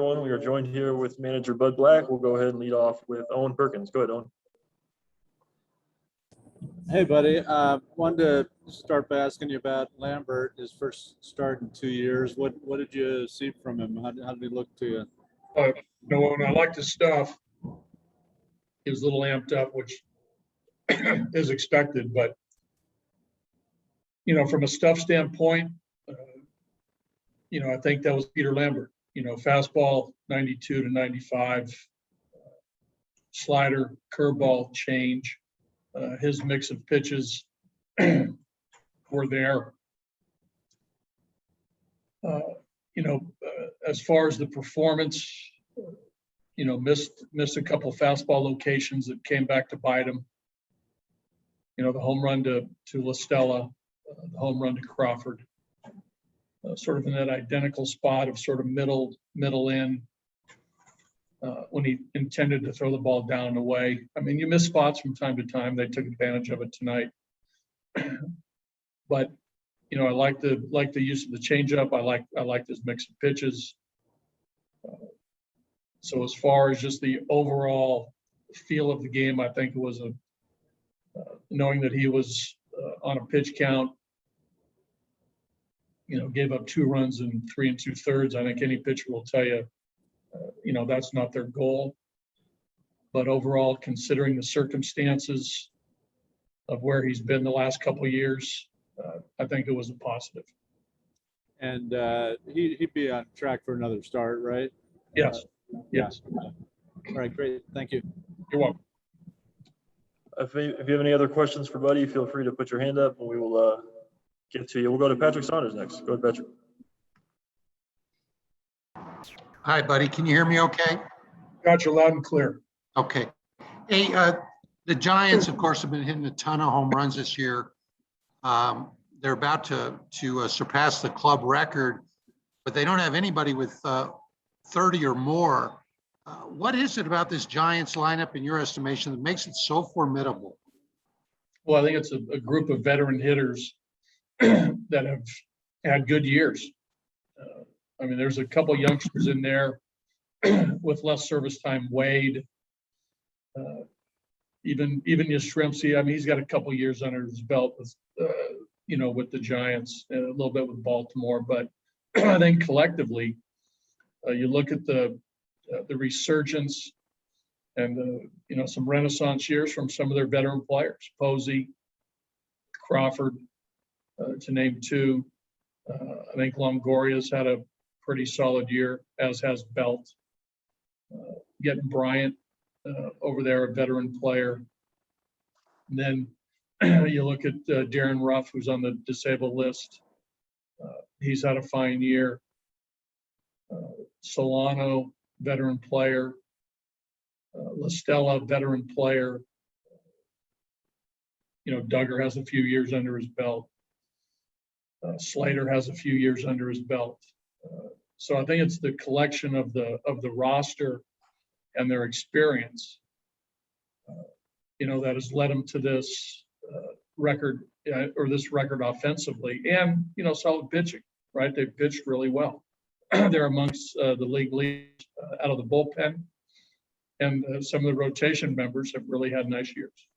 everyone. We are joined here with manager Bud Black. We'll go ahead and lead off with Owen Perkins. Go ahead, Owen. Hey, buddy. Wanted to start by asking you about Lambert, his first start in 2 years. What did you see from him? How did he look to you? No, and I liked his stuff. He was a little amped up, which is expected, but from a stuff standpoint, I think that was Peter Lambert. Fastball 92 to 95, slider, curveball, change. His mix of pitches were there. As far as the performance, missed a couple fastball locations that came back to bite him. The home run to La Stella, the home run to Crawford, sort of in that identical spot of sort of middle in when he intended to throw the ball down and away. I mean, you miss spots from time to time. They took advantage of it tonight. But I like the use of the changeup. I liked his mix of pitches. So as far as just the overall feel of the game, I think it was knowing that he was on a pitch count, gave up 2 runs in 3 2/3. I think any pitcher will tell you, that's not their goal. But overall, considering the circumstances of where he's been the last couple of years, I think it was a positive. And he'd be on track for another start, right? Yes. Yes. All right, great. Thank you. You're welcome. If you have any other questions for Buddy, feel free to put your hand up and we will get to you. We'll go to Patrick Saunders next. Go ahead, Patrick. Hi, buddy. Can you hear me okay? Got you loud and clear. Okay. Hey, the Giants, of course, have been hitting a ton of home runs this year. They're about to surpass the club record, but they don't have anybody with 30 or more. What is it about this Giants lineup, in your estimation, that makes it so formidable? Well, I think it's a group of veteran hitters that have had good years. There's a couple youngsters in there with less service time. Wade, even Yastrzemski. He's got a couple years under his belt with with the Giants, and a little bit with Baltimore. But I think collectively, you look at the resurgence and some renaissance years from some of their veteran players, Posey, Crawford, to name 2. I think Longoria's had a pretty solid year, as has Belt. Getting Bryant over there, a veteran player. And then you look at Darren Ruff, who's on the disabled list. He's had a fine year. Solano, veteran player. La Stella, veteran player. Duggar has a few years under his belt. Slater has a few years under his belt. So I think it's the collection of the roster and their experience, that has led them to this record, or this record offensively, and solid pitching. Right, they've pitched really well. They're amongst the league leads out of the bullpen, and some of the rotation members have really had nice years.